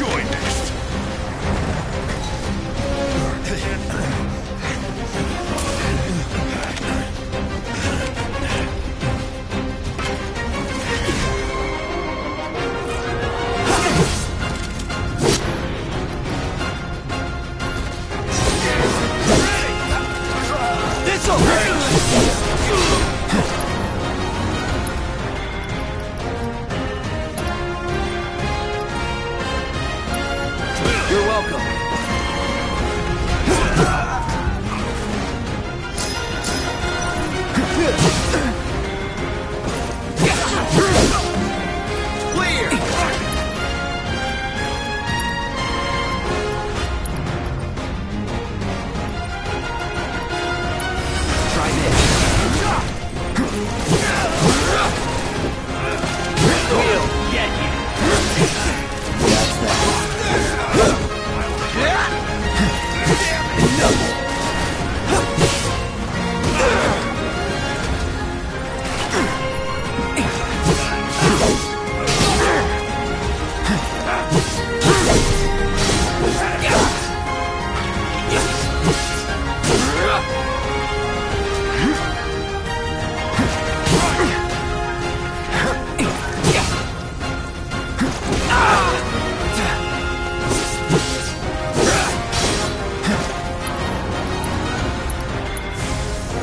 enjoy next. It's okay! You're welcome. Clear! Try this. We'll get you. That's that.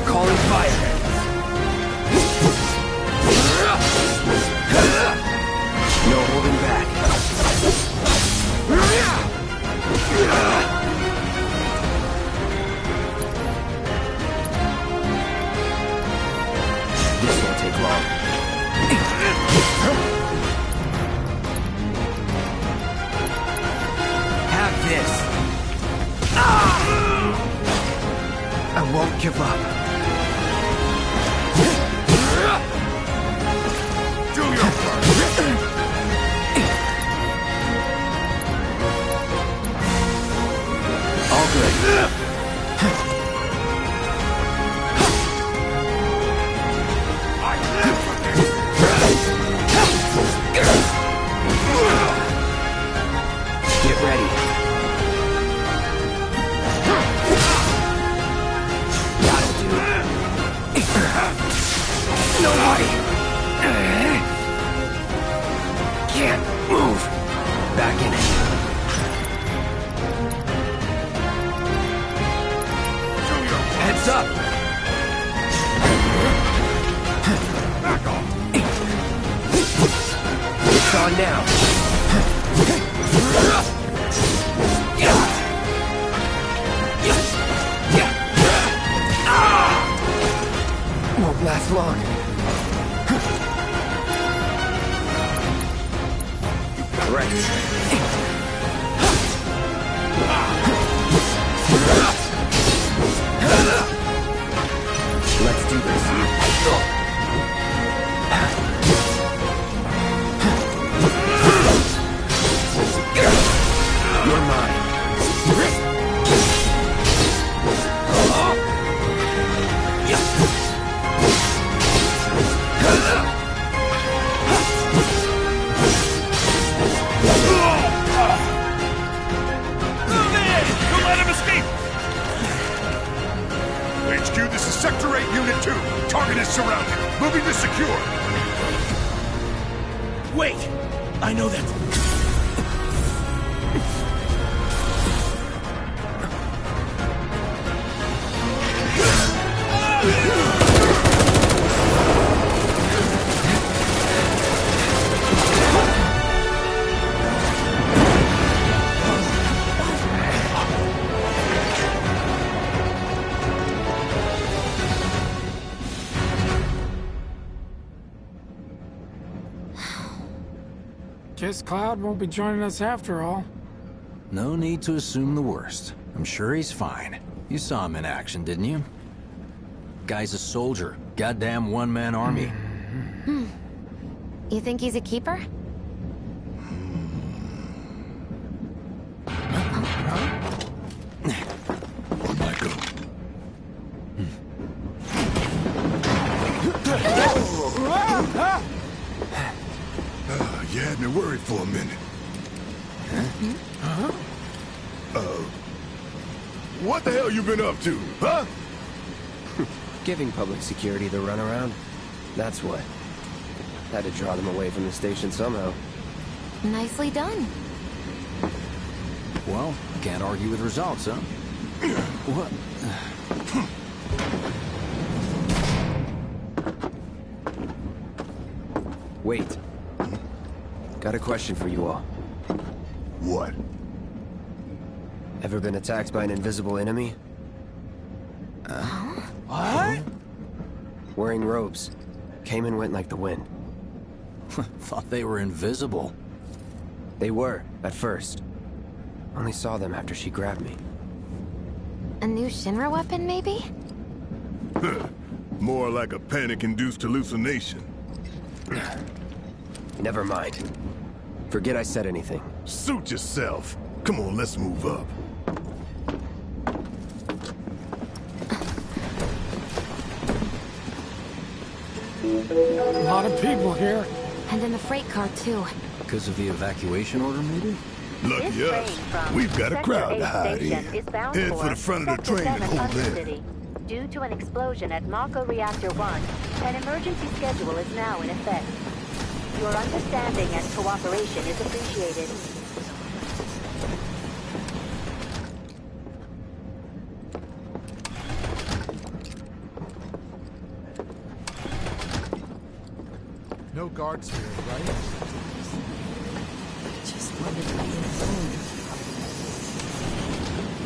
Calling fire. No holding back. This won't take long. Have this. I won't give up. Do your part. All good. I live for this. Get ready. That'll do. Nobody can't move. Back in it. Do your part. Heads up. Back off. It's on now. Won't last long. Right. Let's do this. You're mine. Move in! Don't let him escape! HQ, this is Sector 8, Unit 2. Target is surrounded. Moving to secure. Wait! I know that. Guess Cloud won't be joining us after all. No need to assume the worst. I'm sure he's fine. You saw him in action, didn't you? Guy's a soldier. Goddamn one-man army. You think he's a keeper? Michael. You had me worried for a minute. Huh? What the hell you been up to, huh? Giving public security the runaround. That's what. Had to draw them away from the station somehow. Nicely done. Well, can't argue with results, huh? What? Wait. Got a question for you all. What? Ever been attacked by an invisible enemy? What? Wearing robes. Came and went like the wind. Thought they were invisible. They were, at first. Only saw them after she grabbed me. A new Shinra weapon, maybe? More like a panic-induced hallucination. Never mind. Forget I said anything. Suit yourself. Come on, let's move up. A lot of people here. And in the freight car, too. Because of the evacuation order, maybe? Lucky This us. train from We've got a Sector crowd 8 to hide station in. is bound Head for the front of the Sector train and 7 hold there. Undercity. Due to an explosion at Mako Reactor 1, an emergency schedule is now in effect. Your understanding and cooperation is appreciated. No guards here, right? Just wanted to be alone.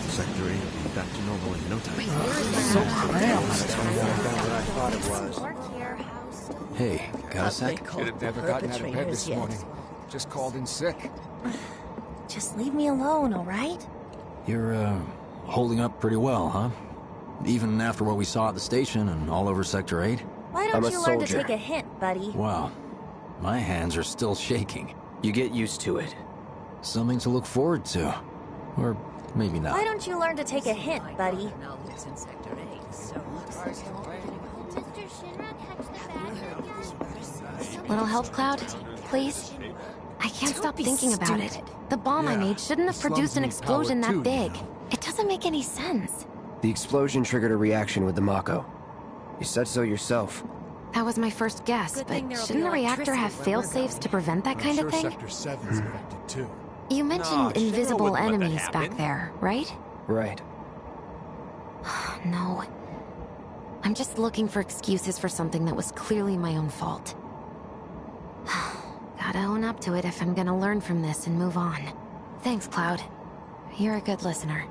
Sector 8 will be back to normal in no time. So cramped. Hey, got a sec? Should have never gotten out of bed this morning. Just called in sick. Just leave me alone, all right? You're, holding up pretty well, huh? Even after what we saw at the station and all over Sector 8? Why I'm don't a you learn to soldier. take a hint, buddy? Wow. My hands are still shaking. You get used to it. Something to look forward to. Or maybe not. Why don't you learn to take a hint, buddy? Little help, Cloud? Please? I can't stop thinking about it. The bomb I made shouldn't have produced an explosion that big. It doesn't make any sense. The explosion triggered a reaction with the Mako. You said so yourself. That was my first guess, but shouldn't the reactor have fail-safes to prevent that kind of thing? Sector 7's affected too. You mentioned Shinra invisible wouldn't let that enemies back happen. there, right? Right. No. I'm just looking for excuses for something that was clearly my own fault. Gotta own up to it if I'm gonna learn from this and move on. Thanks, Cloud. You're a good listener.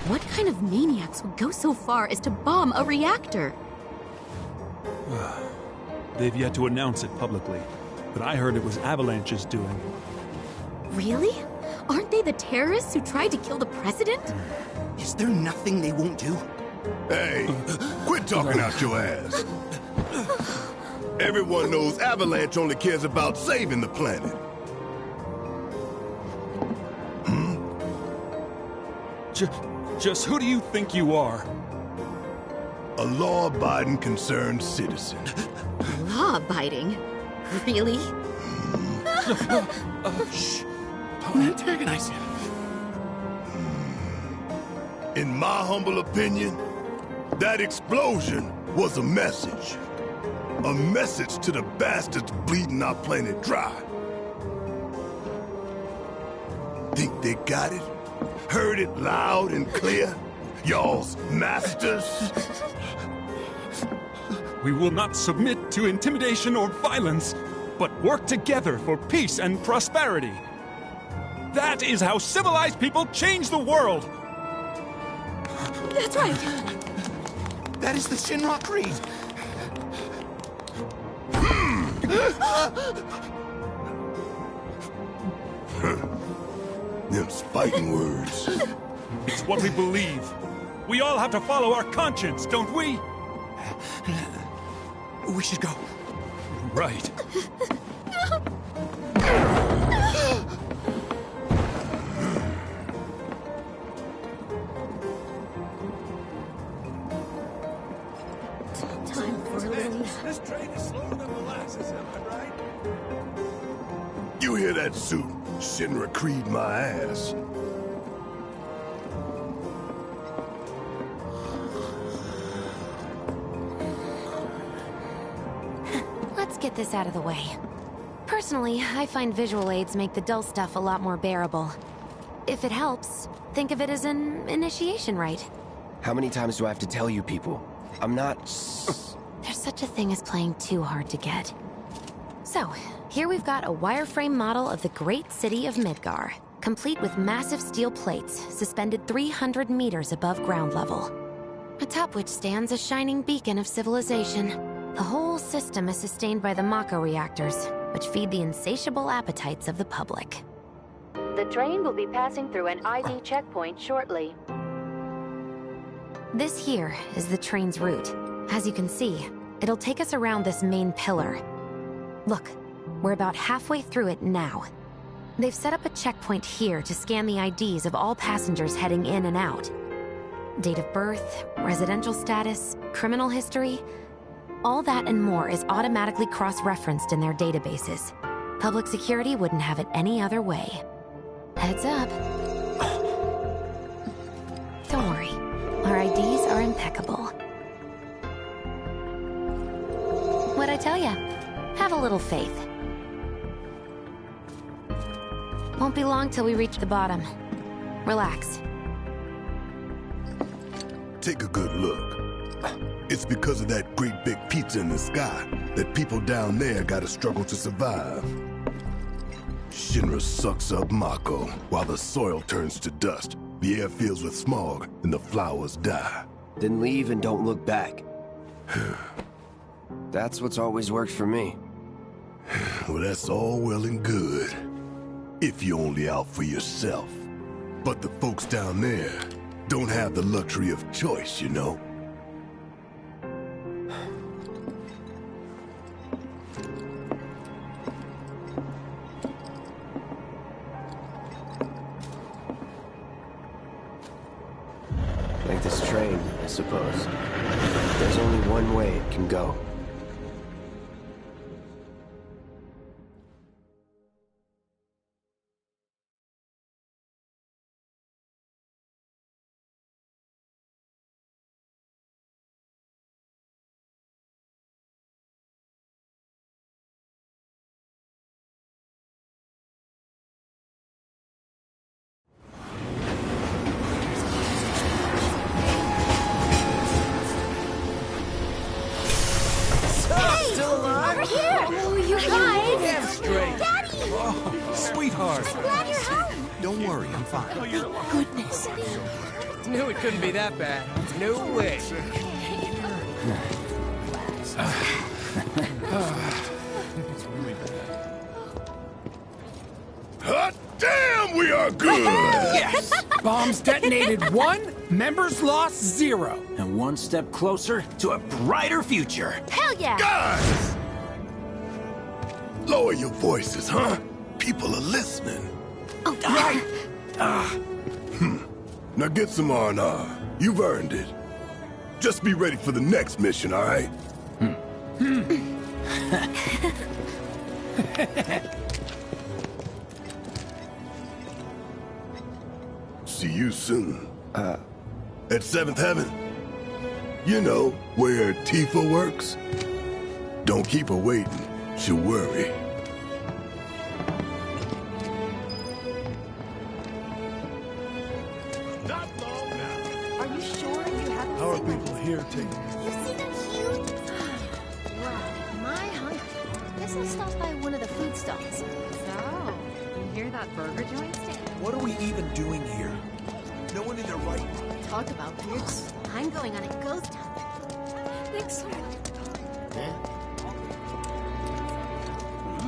What kind of maniacs would go so far as to bomb a reactor? They've yet to announce it publicly, but I heard it was Avalanche's doing. Really? Aren't they the terrorists who tried to kill the president? Is there nothing they won't do? Hey, quit talking out your ass. Everyone knows Avalanche only cares about saving the planet. Just who do you think you are? A law-abiding concerned citizen. Law-abiding? Really? Shh. Don't antagonize him. In my humble opinion, that explosion was a message. A message to the bastards bleeding our planet dry. Think they got it? Heard it loud and clear? Y'all's masters? We will not submit to intimidation or violence, but work together for peace and prosperity. That is how civilized people change the world! That's right! That is the Shinra Creed. Them's fighting words. It's what we believe. We all have to follow our conscience, don't we? We should go. Right. relief. This train is slower than molasses, am I right? You hear that suit? Shinra Creed my ass. Let's get this out of the way. Personally, I find visual aids make the dull stuff a lot more bearable. If it helps, think of it as an initiation rite. How many times do I have to tell you people? I'm not... There's such a thing as playing too hard to get. So, here we've got a wireframe model of the great city of Midgar, complete with massive steel plates suspended 300 meters above ground level. Atop which stands a shining beacon of civilization. The whole system is sustained by the Mako reactors, which feed the insatiable appetites of the public. The train will be passing through an ID checkpoint shortly. This here is the train's route. As you can see, it'll take us around this main pillar. Look, we're about halfway through it now. They've set up a checkpoint here to scan the IDs of all passengers heading in and out. Date of birth, residential status, criminal history, all that and more is automatically cross-referenced in their databases. Public security wouldn't have it any other way. Heads up. Don't worry, our IDs are impeccable. What'd I tell ya? Have a little faith. Won't be long till we reach the bottom. Relax. Take a good look. It's because of that great big pizza in the sky that people down there gotta struggle to survive. Shinra sucks up Mako while the soil turns to dust, the air fills with smog, and the flowers die. Then leave and don't look back. That's what's always worked for me. Well, that's all well and good. If you're only out for yourself. But the folks down there don't have the luxury of choice, you know? Like this train, I suppose. There's only one way it can go. Sweetheart! I'm glad you're home! Don't worry, I'm fine. Oh, goodness. Knew it couldn't be that bad. No way. Hot damn, we are good! Yes! Bombs detonated 1, members lost 0. And one step closer to a brighter future. Hell yeah! Guys! Lower your voices, huh? People are listening. Oh, right. Now get some R&R. You've earned it. Just be ready for the next mission, all right? See you soon. At 7th Heaven. You know, where Tifa works. Don't keep her waiting. She'll worry. Not long now. Are you sure you haven't How are seen people here taking it? You see that huge... Wow, my hungry. Guess I'll stop by one of the food stalls. So, you hear that burger joint stand? What are we even doing here? No one in their right mind. Talk about weird. I'm going on a ghost hunt. Thanks so much.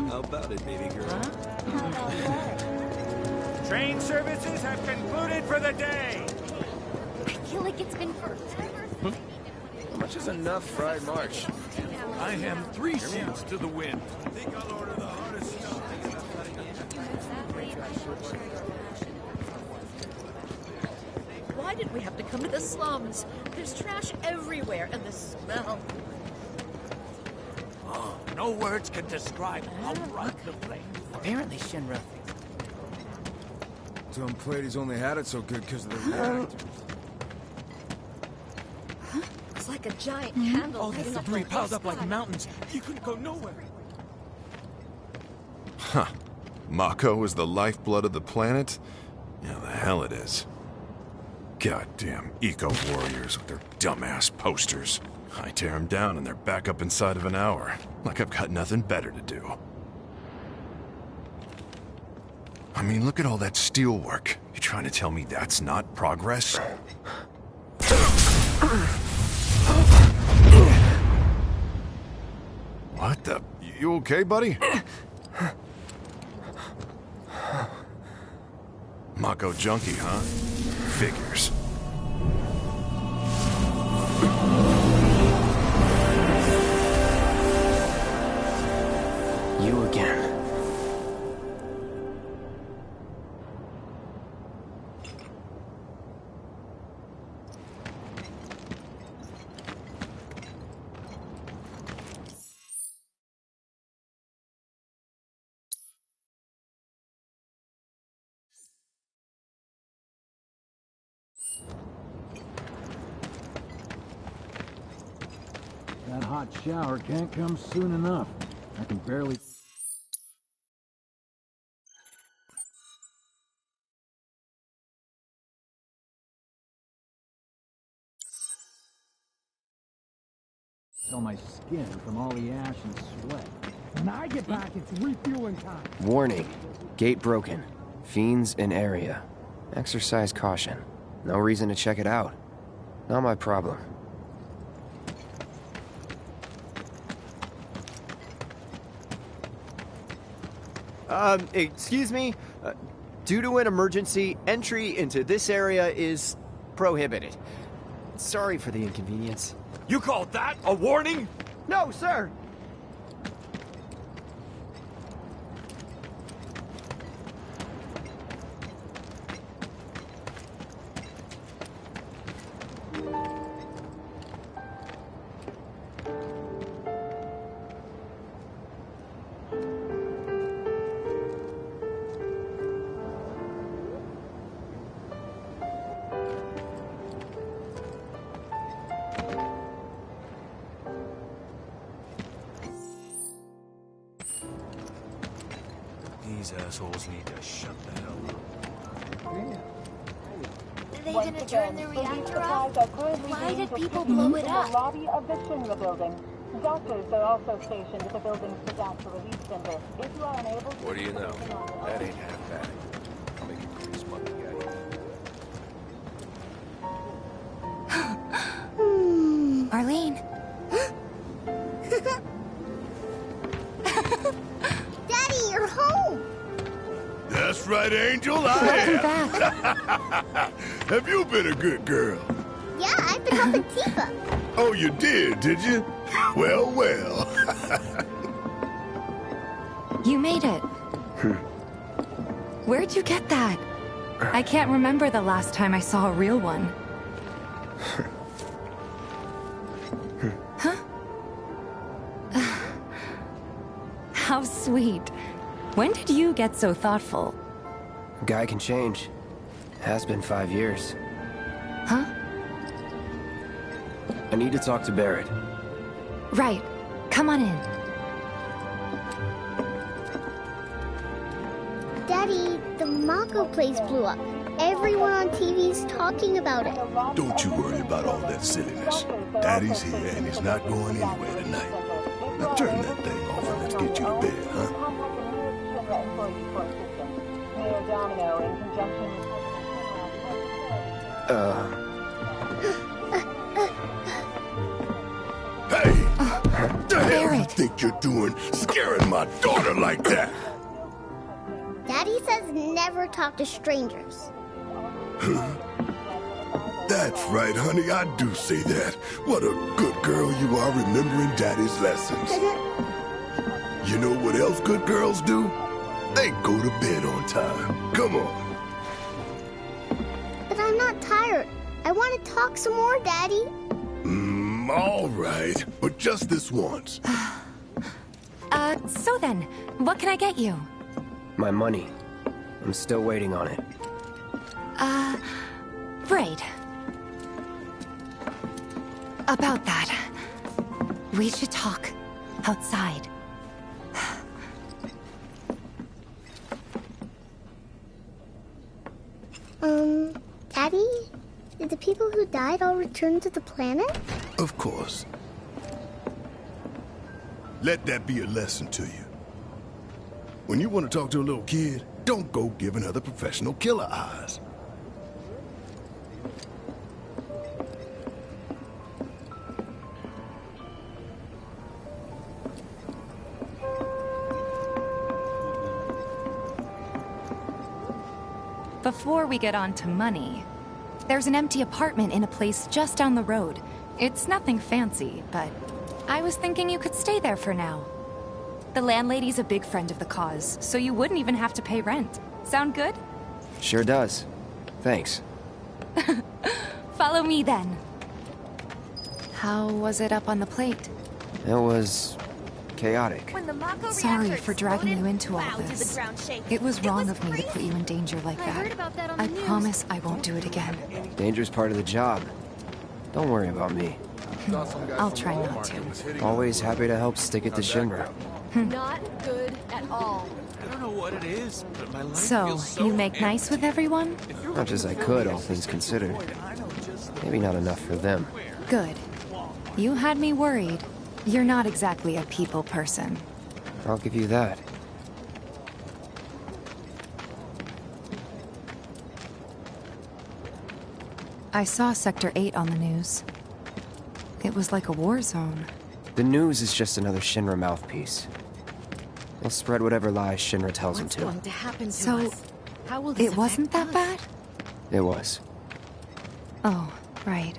How about it, baby girl? Train services have concluded for the day. I feel like it's been forever. How much is enough fried march? I am 3 sheets to the wind. Why did we have to come to the slums? There's trash everywhere, and the smell. No words can describe how bright the flame was. Apparently Shinra. Dumb Platy's only had it so good because of the reactors. It's like a giant candle. All this debris piled up like mountains. You couldn't go nowhere. Huh. Mako is the lifeblood of the planet? Yeah, the hell it is. Goddamn eco-warriors with their dumbass posters. I tear them down and they're back up inside of an hour. Like I've got nothing better to do. I mean, look at all that steel work. You trying to tell me that's not progress? What the? You okay, buddy? Mako junkie, huh? Figures. You again. That hot shower can't come soon enough. I can barely... tell my skin from all the ash and sweat. When I get back, it's refueling time. Warning. Gate broken. Fiends in area. Exercise caution. No reason to check it out. Not my problem. Excuse me? Due to an emergency, entry into this area is prohibited. Sorry for the inconvenience. You call that a warning? No, sir! These assholes need to shut the hell up. Are they gonna turn the reactor off? Why did people blow it up? The lobby of the Shinra building. Doctors are also stationed at the building's disaster relief center. If you are unable to... What do you know? That ain't half bad. I'll make it pretty smug again. Arlene. Daddy, you're home! That's right, Angel, I am. Have you been a good girl? Yeah, I've been helping Tifa. Oh, you did you? Well, well. You made it. Where'd you get that? I can't remember the last time I saw a real one. Huh? How sweet. When did you get so thoughtful? Guy can change. Has been 5 years. Huh? I need to talk to Barrett. Right. Come on in. Daddy, the Mako place blew up. Everyone on TV's talking about it. Don't you worry about all that silliness. Daddy's here and he's not going anywhere tonight. Now turn that thing off and let's get you to bed, huh? Hey! What the hell you think you're doing, scaring my daughter like that? Daddy says never talk to strangers. That's right, honey, I do say that. What a good girl you are remembering Daddy's lessons. You know what else good girls do? They go to bed on time. Come on. But I'm not tired. I want to talk some more, Daddy. All right, but just this once. So then, what can I get you? My money. I'm still waiting on it. Right. About that. We should talk. Outside. Daddy? Did the people who died all return to the planet? Of course. Let that be a lesson to you. When you want to talk to a little kid, don't go giving her the professional killer eyes. Before we get on to money, there's an empty apartment in a place just down the road. It's nothing fancy, but I was thinking you could stay there for now. The landlady's a big friend of the cause, so you wouldn't even have to pay rent. Sound good? Sure does. Thanks. Follow me then. How was it up on the plate? It was chaotic. Sorry for dragging you into all this. It was wrong of me to put you in danger like that. I promise I won't do it again. Danger's part of the job. Don't worry about me. I'll try not to. Always happy to help stick it to Shinra. Not good at all. I don't know what it is, but my life So, feels so you make nice with everyone? Much as I could, all things considered. Maybe not enough for them. Good. You had me worried. You're not exactly a people person. I'll give you that. I saw Sector 8 on the news. It was like a war zone. The news is just another Shinra mouthpiece. They'll spread whatever lies Shinra tells them to. What's going to happen to So, us? How will this it wasn't that affect us? bad? It was. Oh, right.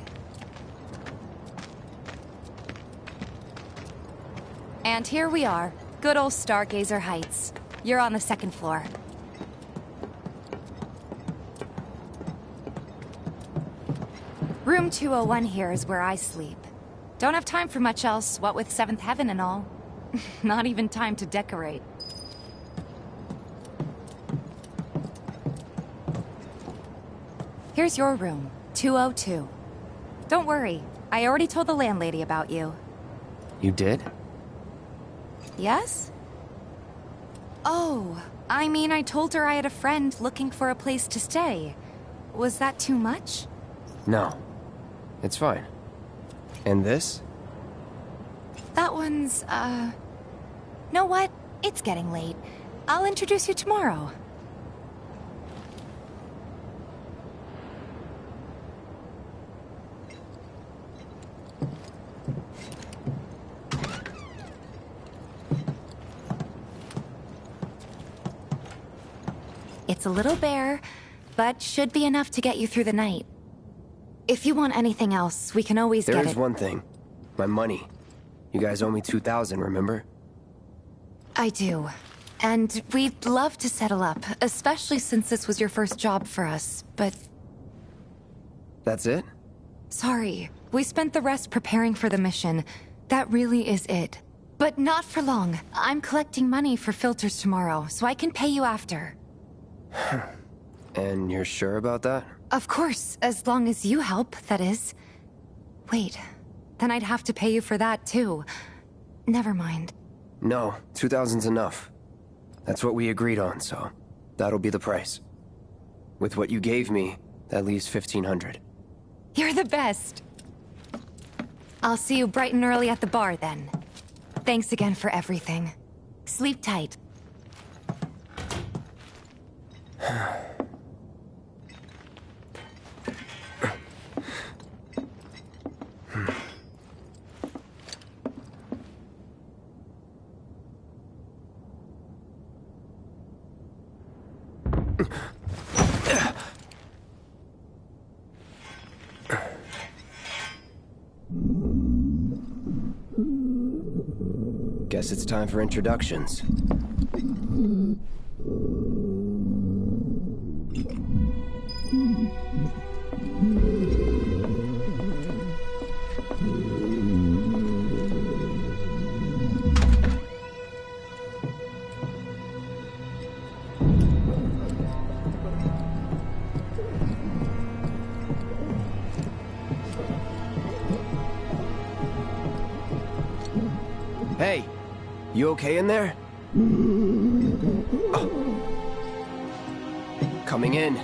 And here we are. Good old Stargazer Heights. You're on the second floor. Room 201 here is where I sleep. Don't have time for much else, what with 7th Heaven and all. Not even time to decorate. Here's your room, 202. Don't worry, I already told the landlady about you. You did? Yes? Oh, I mean, I told her I had a friend looking for a place to stay. Was that too much? No. It's fine. And this? That one's, Know what? It's getting late. I'll introduce you tomorrow. It's a little bare, but should be enough to get you through the night. If you want anything else, we can always get it. There is one thing. My money. You guys owe me 2,000, remember? I do. And we'd love to settle up, especially since this was your first job for us, but... That's it? Sorry. We spent the rest preparing for the mission. That really is it. But not for long. I'm collecting money for filters tomorrow, so I can pay you after. And you're sure about that? Of course, as long as you help, that is. Wait, then I'd have to pay you for that too. Never mind. No, 2,000's enough. That's what we agreed on, so that'll be the price. With what you gave me, that leaves 1,500. You're the best. I'll see you bright and early at the bar then. Thanks again for everything. Sleep tight. Guess it's time for introductions. Hey, you okay in there? Oh. Coming in.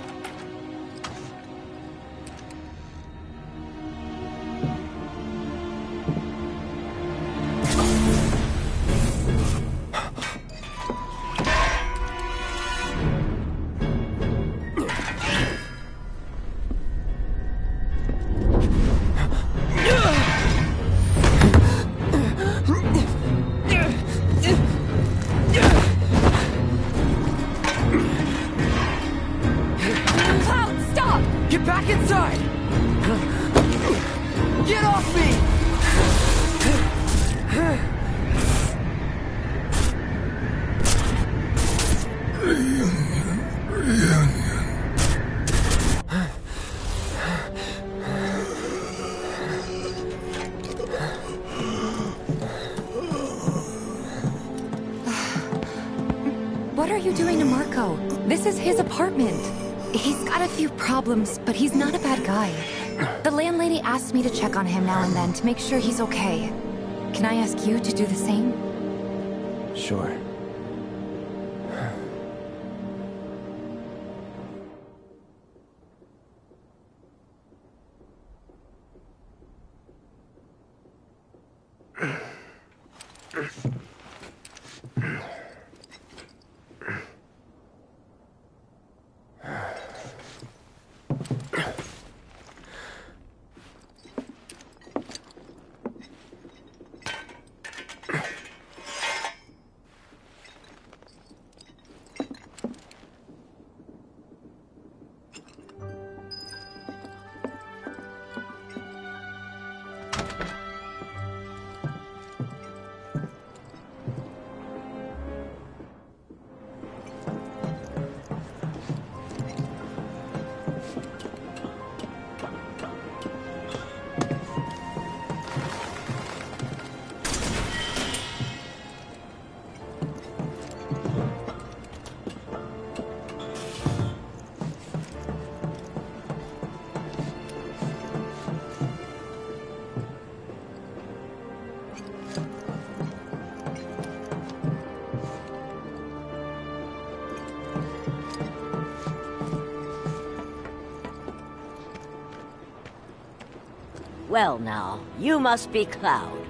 What are you doing to Marco? This is his apartment. He's got a few problems, but he's not a bad guy. The landlady asked me to check on him now and then to make sure he's okay. Can I ask you to do the same? Sure. Well now, you must be Cloud.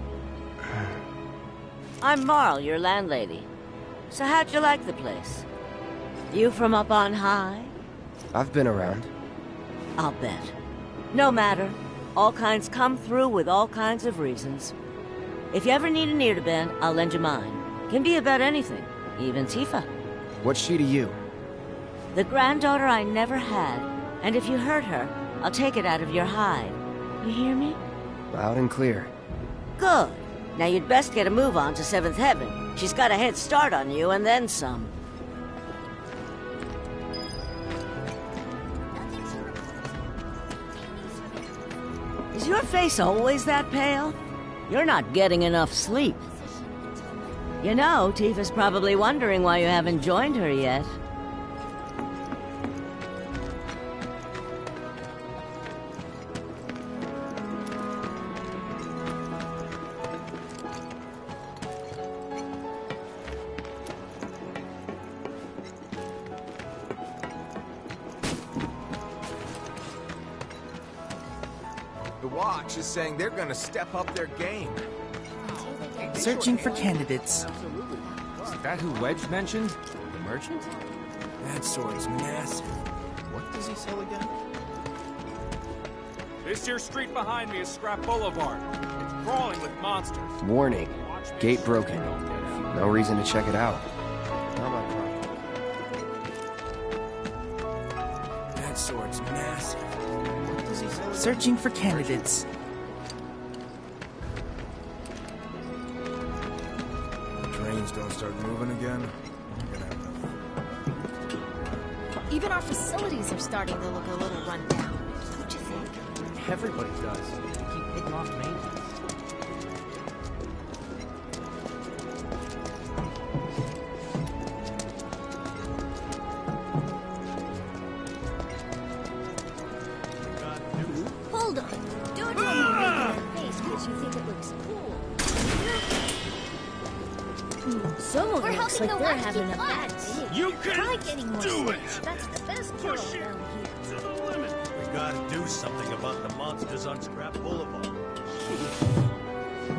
I'm Marl, your landlady. So how'd you like the place? You from up on high? I've been around. I'll bet. No matter. All kinds come through with all kinds of reasons. If you ever need an ear to bend, I'll lend you mine. Can be about anything, even Tifa. What's she to you? The granddaughter I never had. And if you hurt her, I'll take it out of your hide. You hear me? Loud and clear. Good. Now you'd best get a move on to 7th Heaven. She's got a head start on you, and then some. Is your face always that pale? You're not getting enough sleep. You know, Tifa's probably wondering why you haven't joined her yet. The Watch is saying they're gonna step up their game. Searching for candidates. Is that who Wedge mentioned? The merchant? That sword's massive. What does he sell again? This here street behind me is Scrap Boulevard. It's crawling with monsters. Warning. Gate broken. No reason to check it out. Not my problem. That sword's massive. What does he sell? Searching for candidates. Trains don't start moving again. Even our facilities are starting to look a little run down, don't you think? Everybody does. They keep hitting off maintenance. Hold on. Don't tell me you're making that face because you think it looks cool. Someone We're looks helping like the they're last having a keep bad alive. day. You can Try getting more do it. sleep. That's the best girl Push it down here. to the limit. We gotta do something about the monsters on Scrap Boulevard.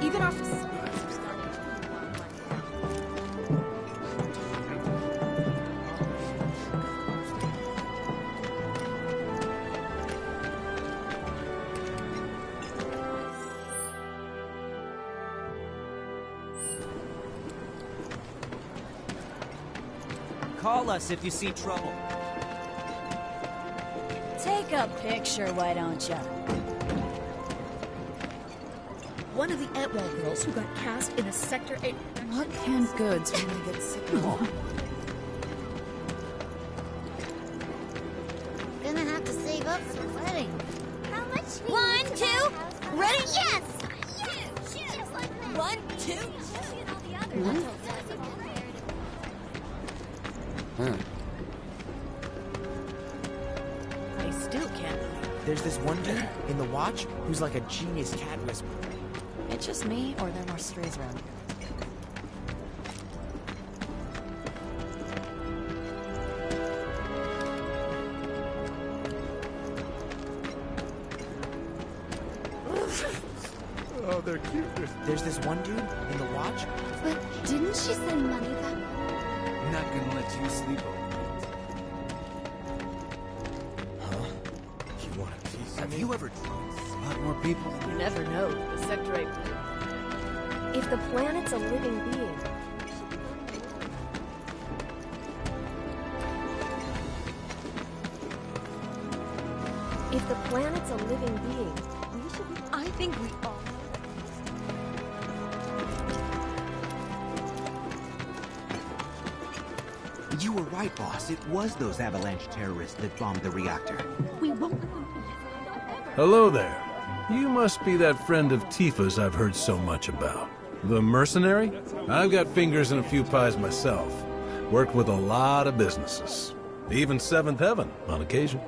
Even our facilities are starting to Call us if you see trouble. Take a picture, why don't you? One of the Antwell girls who got cast in a Sector 8... What canned goods when they get sick of all? Gonna have to save up for the wedding. How much? 1, 2, ready? Yes! Just like that. 1, 2... I still can't believe there's this one dude in the watch who's like a genius cat whisperer. It's just me, or there are more strays around here. Oh, they're cute. There's this one dude in the watch. But didn't she send money that... I'm not gonna let you sleep over You want a piece Have of me? you ever tried a lot more people? You never know. The Sector 8... If the planet's a living being... If the planet's a living being, we should be... I think we all... You were right, boss. It was those avalanche terrorists that bombed the reactor. We won't... Hello there. You must be that friend of Tifa's I've heard so much about. The mercenary? I've got fingers in a few pies myself. Worked with a lot of businesses. Even Seventh Heaven, on occasion.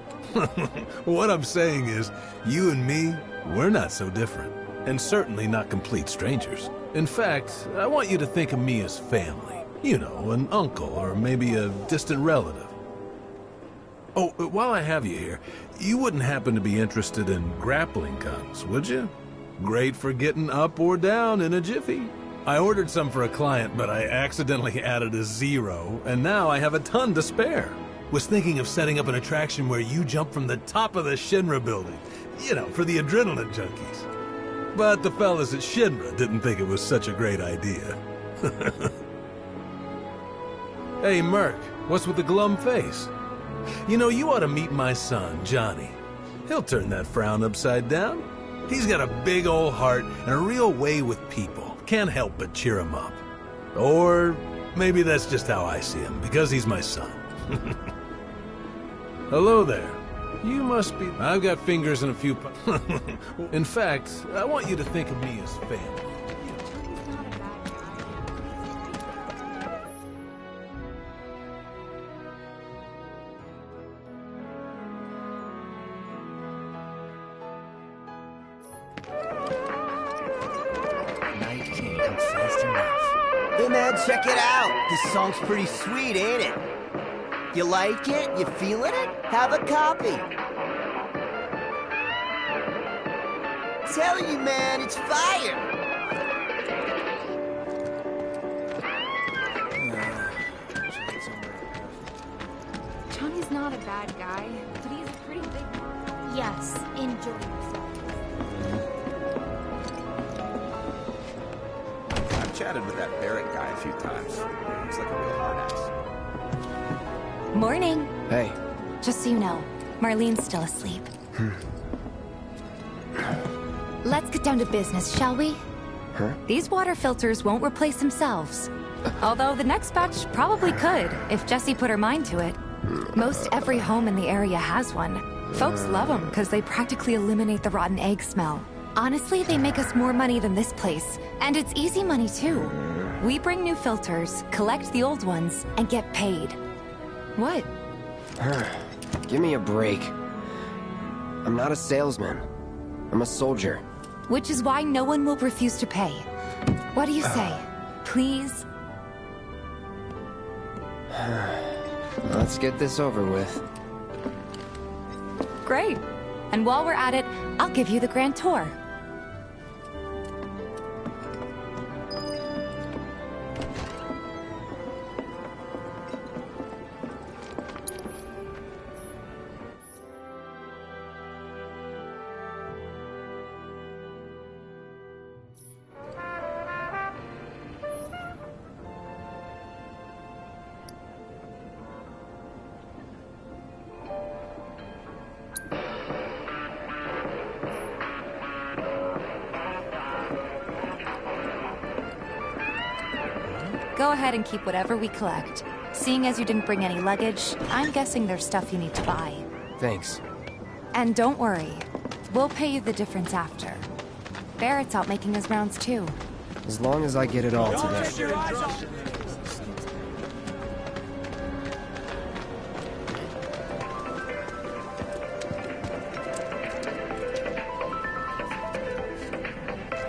What I'm saying is, you and me, we're not so different. And certainly not complete strangers. In fact, I want you to think of me as family. You know, an uncle or maybe a distant relative. Oh, while I have you here, you wouldn't happen to be interested in grappling guns, would you? Great for getting up or down in a jiffy. I ordered some for a client, but I accidentally added a 0, and now I have a ton to spare. Was thinking of setting up an attraction where you jump from the top of the Shinra building. You know, for the adrenaline junkies. But the fellas at Shinra didn't think it was such a great idea. Hey, Merc, what's with the glum face? You know, you ought to meet my son, Johnny. He'll turn that frown upside down. He's got a big old heart and a real way with people. Can't help but cheer him up. Or maybe that's just how I see him, because he's my son. Hello there. You must be... I've got fingers in a few... In fact, I want you to think of me as family. Hey man, check it out. This song's pretty sweet, ain't it? You like it? You feeling it? Have a copy. Telling you, man, it's fire. Johnny's not a bad guy, but he's a pretty big one. Yes, enjoy yourself. I've chatted with that Barrett guy a few times. Looks like a real hard ass. Morning. Hey. Just so you know, Marlene's still asleep. Let's get down to business, shall we? Huh? These water filters won't replace themselves. Although the next batch probably could, if Jessie put her mind to it. Most every home in the area has one. Folks love them because they practically eliminate the rotten egg smell. Honestly, they make us more money than this place. And it's easy money, too. We bring new filters, collect the old ones, and get paid. What? Give me a break. I'm not a salesman. I'm a soldier. Which is why no one will refuse to pay. What do you say? Please? Let's get this over with. Great. And while we're at it, I'll give you the grand tour. Go ahead and keep whatever we collect. Seeing as you didn't bring any luggage, I'm guessing there's stuff you need to buy. Thanks. And don't worry, we'll pay you the difference after. Barrett's out making his rounds too. As long as I get it all today.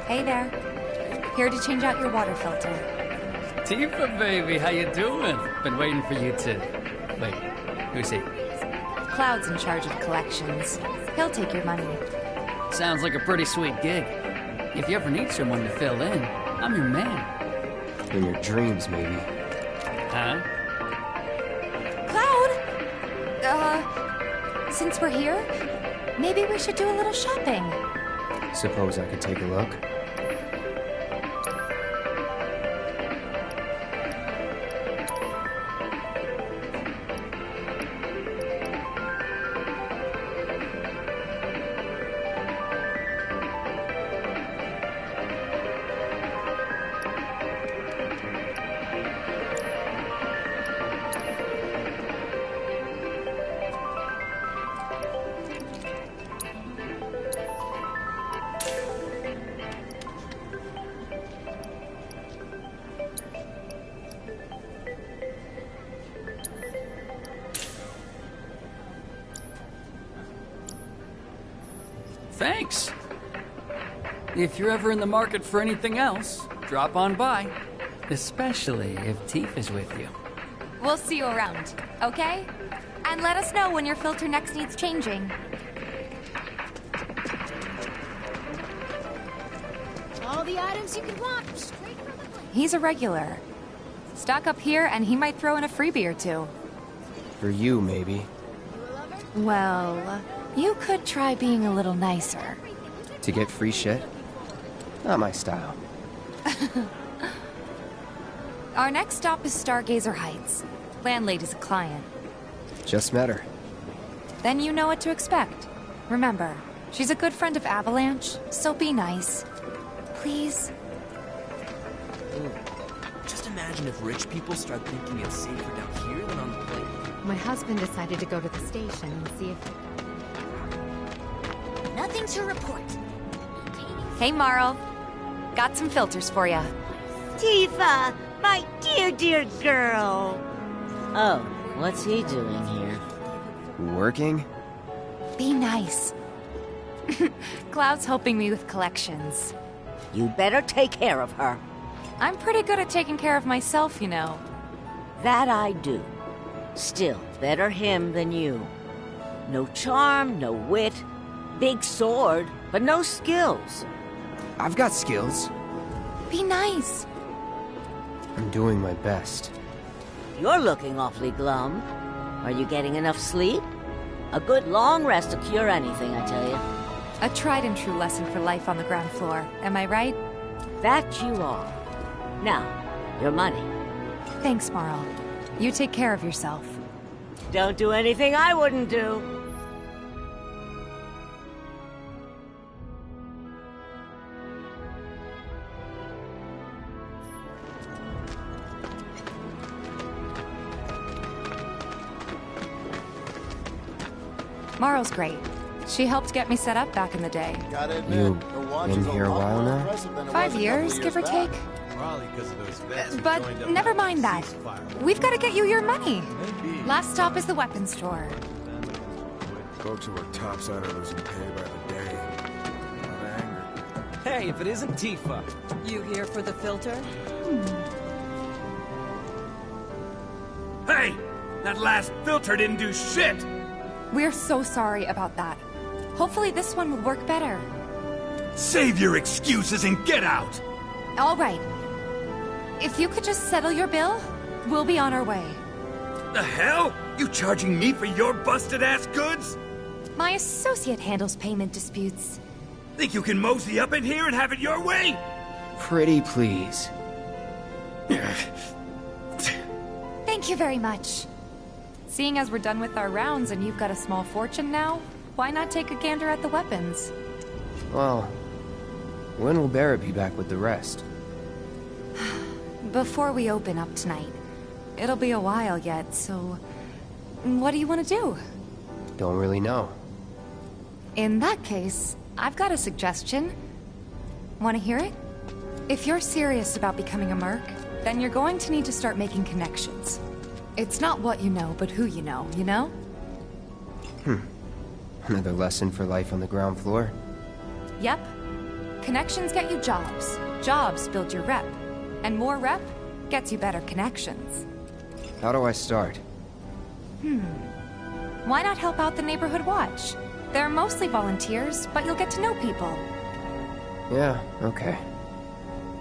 Hey there. Here to change out your water filter. Tifa, baby, how you doing? Been waiting for you to... Wait, who's he? Cloud's in charge of collections. He'll take your money. Sounds like a pretty sweet gig. If you ever need someone to fill in, I'm your man. In your dreams, maybe. Huh? Cloud! Since we're here, maybe we should do a little shopping. Suppose I could take a look? Thanks. If you're ever in the market for anything else, drop on by. Especially if Tifa's with you. We'll see you around, okay? And let us know when your filter next needs changing. All the items you could want, straight from the plane. He's a regular. Stock up here and he might throw in a freebie or two. For you, maybe. Well, you could try being a little nicer. To get free shit? Not my style. Our next stop is Stargazer Heights. Landlady's a client. Just met her. Then you know what to expect. Remember, she's a good friend of Avalanche, so be nice. Please? Just imagine if rich people start thinking it's safer down here than on the plane. My husband decided to go to the station and see if... Nothing to report. Hey, Marl. Got some filters for ya. Tifa, my dear, dear girl. Oh, what's he doing here? Working? Be nice. Cloud's helping me with collections. You better take care of her. I'm pretty good at taking care of myself, you know. That I do. Still, better him than you. No charm, no wit. Big sword, but no skills. I've got skills. Be nice. I'm doing my best. You're looking awfully glum. Are you getting enough sleep? A good long rest to cure anything, I tell you. A tried and true lesson for life on the ground floor, am I right? That you are. Now, your money. Thanks, Marl. You take care of yourself. Don't do anything I wouldn't do. Marl's great. She helped get me set up back in the day. You in here a while now? 5 years, give or take. But never mind that. We've got to get you your money. Last stop is the weapons store. Folks who are topside are losing pay by the day. Not angry. Hey, if it isn't Tifa. You here for the filter? Hey! That last filter didn't do shit! We're so sorry about that. Hopefully this one will work better. Save your excuses and get out! All right. If you could just settle your bill, we'll be on our way. The hell? You charging me for your busted-ass goods? My associate handles payment disputes. Think you can mosey up in here and have it your way? Pretty please. Thank you very much. Seeing as we're done with our rounds and you've got a small fortune now, why not take a gander at the weapons? Well, when will Barrett be back with the rest? Before we open up tonight. It'll be a while yet, so... What do you want to do? Don't really know. In that case, I've got a suggestion. Want to hear it? If you're serious about becoming a merc, then you're going to need to start making connections. It's not what you know, but who you know, you know? Another lesson for life on the ground floor? Yep. Connections get you jobs. Jobs build your rep. And more rep gets you better connections. How do I start? Why not help out the neighborhood watch? They're mostly volunteers, but you'll get to know people. Yeah, okay.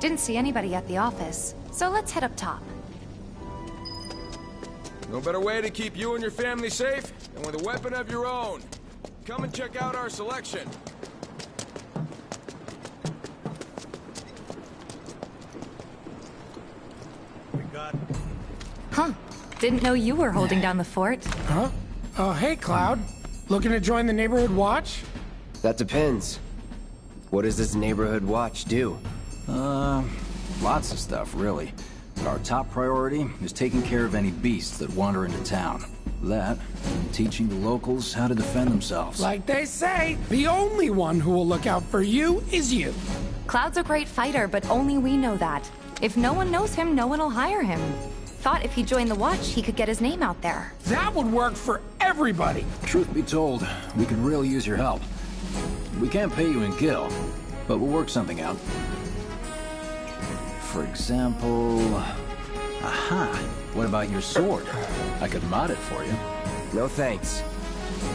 Didn't see anybody at the office, so let's head up top. No better way to keep you and your family safe than with a weapon of your own. Come and check out our selection. Huh. Didn't know you were holding down the fort. Huh? Oh, hey, Cloud. Looking to join the neighborhood watch? That depends. What does this neighborhood watch do? Lots of stuff, really. But our top priority is taking care of any beasts that wander into town. That, and teaching the locals how to defend themselves. Like they say, the only one who will look out for you is you. Cloud's a great fighter, but only we know that. If no one knows him, no one will hire him. Thought if he joined the watch, he could get his name out there. That would work for everybody. Truth be told, we could really use your help. We can't pay you in gil, but we'll work something out. For example... Aha! What about your sword? I could mod it for you. No thanks.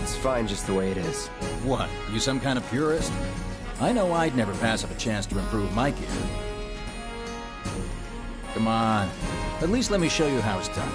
It's fine just the way it is. What? You some kind of purist? I know I'd never pass up a chance to improve my gear. Come on. At least let me show you how it's done.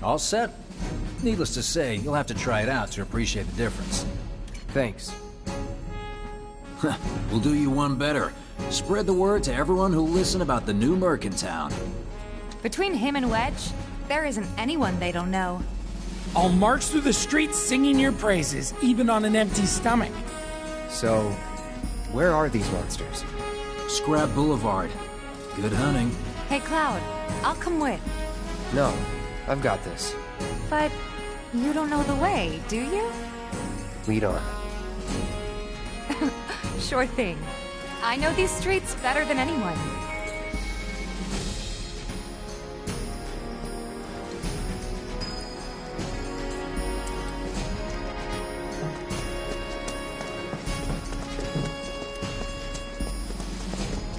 All set? Needless to say, you'll have to try it out to appreciate the difference. Thanks. We'll do you one better. Spread the word to everyone who'll listen about the new merc in town. Between him and Wedge, there isn't anyone they don't know. I'll march through the streets singing your praises, even on an empty stomach. So, where are these monsters? Scrap Boulevard. Good hunting. Hey, Cloud, I'll come with. No, I've got this. But you don't know the way, do you? Lead on. Sure thing. I know these streets better than anyone.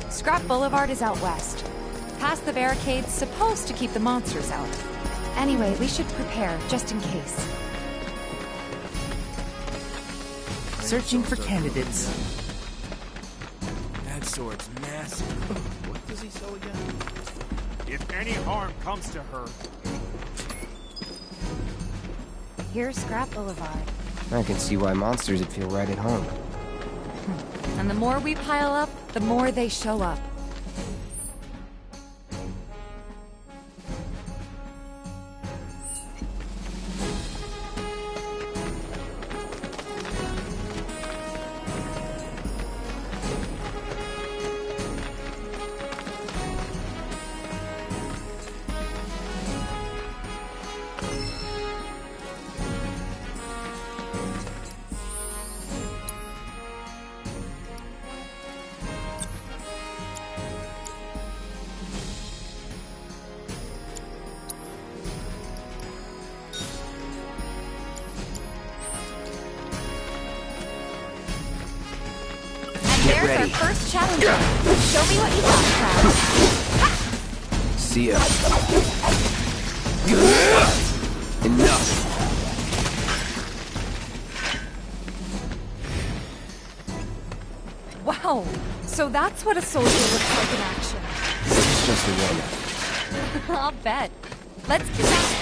Scrap Boulevard is out west. Past the barricades supposed to keep the monsters out. Anyway, we should prepare, just in case. Searching for candidates. That sword's massive. What does he sell again? If any harm comes to her... Here's Scrap Boulevard. I can see why monsters would feel right at home. And the more we pile up, the more they show up. There's our first challenger. Show me what you got, Cloud. See ya. Enough. Wow, so that's what a soldier looks like in action. This is just a warm-up. I'll bet. Let's keep at it.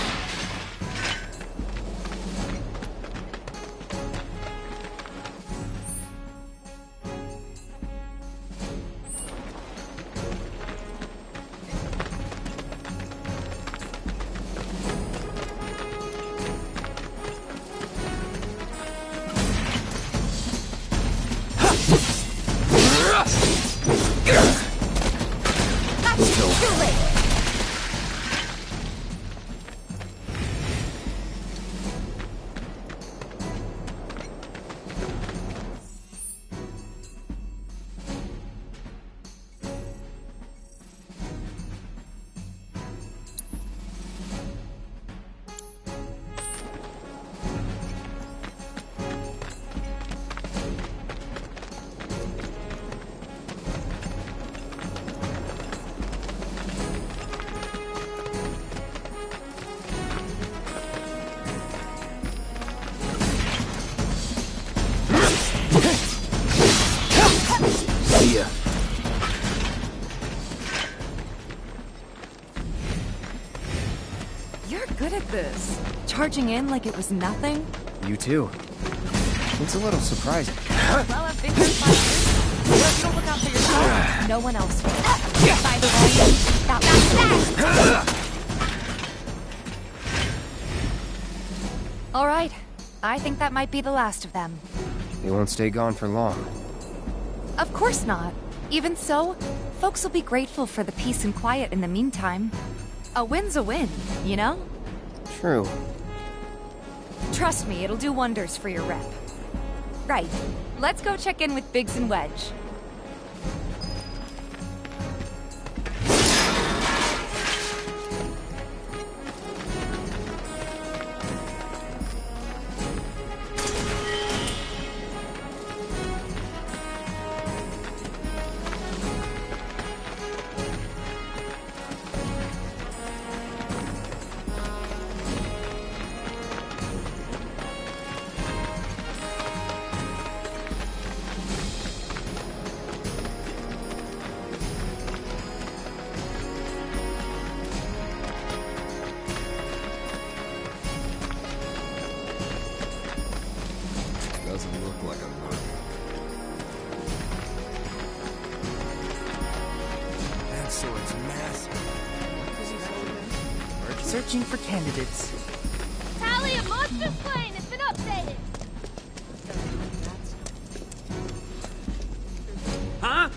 You're good at this. Charging in like it was nothing? You too. It's a little surprising. Well, I've been here 5 years. If you don't look out for yourself, no one else will. By the way, that was all right. I think that might be the last of them. They won't stay gone for long. Of course not. Even so, folks will be grateful for the peace and quiet in the meantime. A win's a win, you know? True. Trust me, it'll do wonders for your rep. Right. Let's go check in with Biggs and Wedge. Doesn't look like a murder. That sword's massive. What does he sell Searching for candidates. Tally of monster slain has been updated. Huh?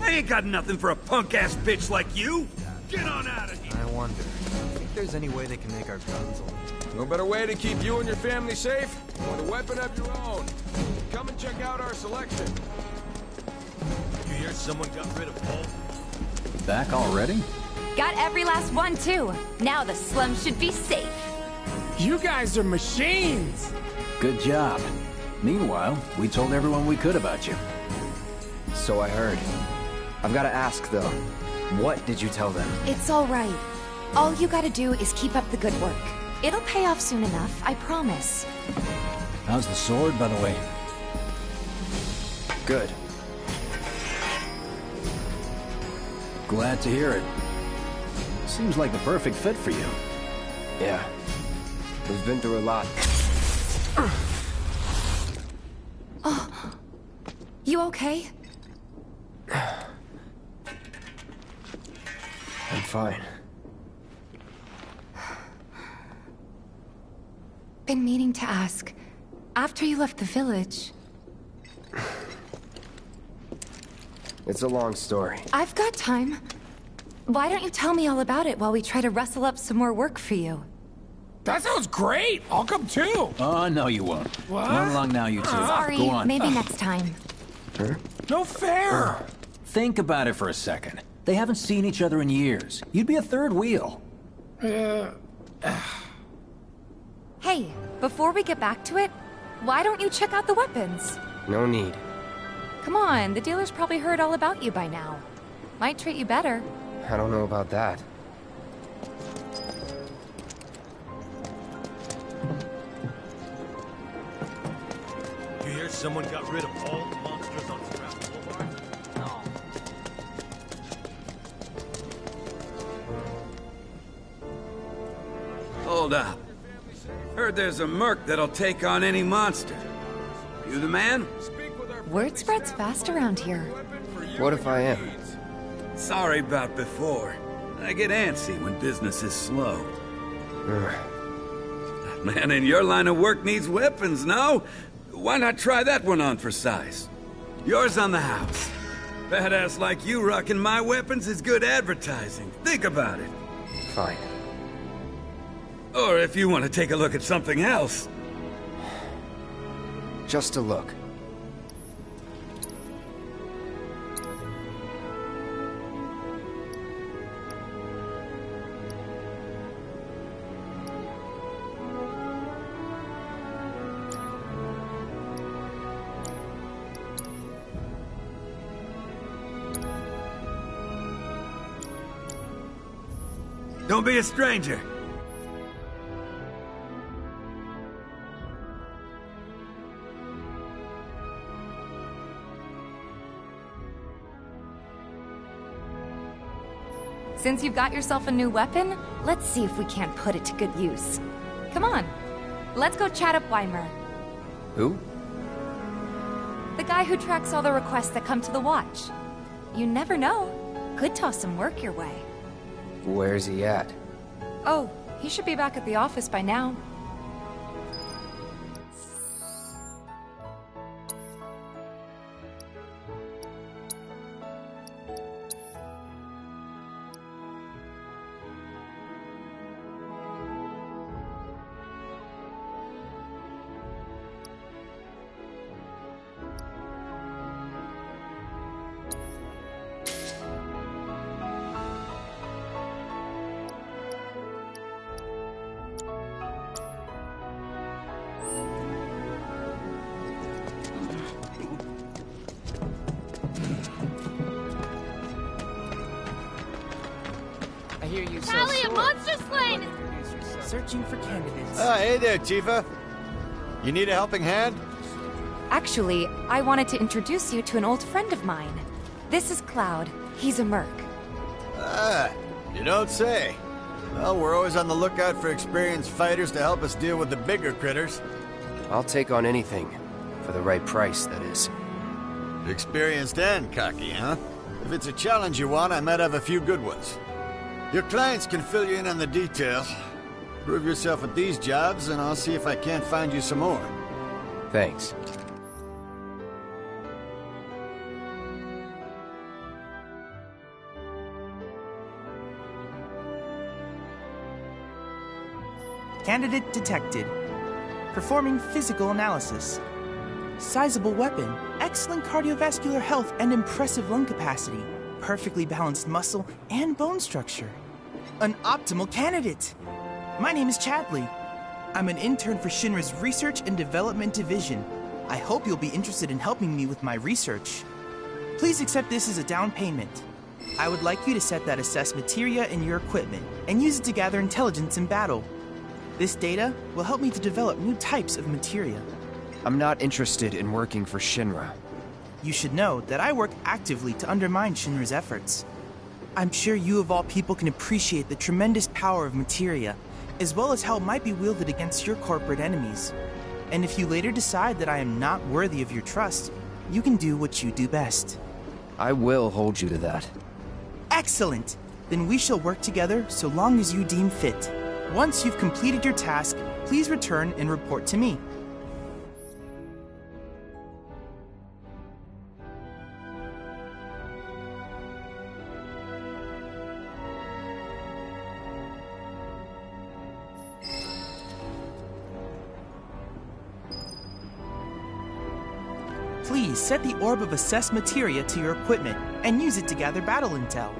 I ain't got nothing for a punk-ass bitch like you! Get on out of here! I wonder. Think there's any way they can make our guns a little... No better way to keep you and your family safe than with a weapon of your own. Come and check out our selection. You hear someone got rid of Paul? Back already? Got every last one, too. Now the slums should be safe. You guys are machines! Good job. Meanwhile, we told everyone we could about you. So I heard. I've got to ask, though. What did you tell them? It's all right. All you gotta do is keep up the good work. It'll pay off soon enough, I promise. How's the sword, by the way? Good. Glad to hear it. Seems like the perfect fit for you. Yeah. We've been through a lot. Oh. You okay? I'm fine. Been meaning to ask. After you left the village... It's a long story. I've got time. Why don't you tell me all about it while we try to rustle up some more work for you? That sounds great! I'll come too! Oh, no you won't. What? Run along now, you two. Sorry, Go on. maybe next time. Huh? No fair! Think about it for a second. They haven't seen each other in years. You'd be a third wheel. Hey, before we get back to it, why don't you check out the weapons? No need. Come on, the dealer's probably heard all about you by now. Might treat you better. I don't know about that. You hear someone got rid of all the monsters on Scrap Boulevard? No. Hold up. Heard there's a merc that'll take on any monster. You the man? Word spreads fast around here. What if I am? Sorry about before. I get antsy when business is slow. Man in your line of work needs weapons, no? Why not try that one on for size? Yours on the house. Badass like you rocking my weapons is good advertising. Think about it. Fine. Or if you want to take a look at something else. Just a look. Don't be a stranger. Since you've got yourself a new weapon, let's see if we can't put it to good use. Come on, let's go chat up Weimer. Who? The guy who tracks all the requests that come to the watch. You never know. Could toss some work your way. Where's he at? Oh, he should be back at the office by now. I hear you sell Tally of swords. monster slain! Searching for candidates. Hey there, Tifa. You need a helping hand? Actually, I wanted to introduce you to an old friend of mine. This is Cloud. He's a merc. Ah, you don't say. Well, we're always on the lookout for experienced fighters to help us deal with the bigger critters. I'll take on anything. For the right price, that is. Experienced and cocky, huh? If it's a challenge you want, I might have a few good ones. Your clients can fill you in on the details. Prove yourself at these jobs, and I'll see if I can't find you some more. Thanks. Candidate detected. Performing physical analysis. Sizable weapon, excellent cardiovascular health and impressive lung capacity, perfectly balanced muscle and bone structure. An optimal candidate! My name is Chadley. I'm an intern for Shinra's Research and Development Division. I hope you'll be interested in helping me with my research. Please accept this as a down payment. I would like you to set that assess materia in your equipment and use it to gather intelligence in battle. This data will help me to develop new types of materia. I'm not interested in working for Shinra. You should know that I work actively to undermine Shinra's efforts. I'm sure you of all people can appreciate the tremendous power of materia, as well as how it might be wielded against your corporate enemies. And if you later decide that I am not worthy of your trust, you can do what you do best. I will hold you to that. Excellent! Then we shall work together so long as you deem fit. Once you've completed your task, please return and report to me. Please set the orb of assess materia to your equipment and use it to gather battle intel.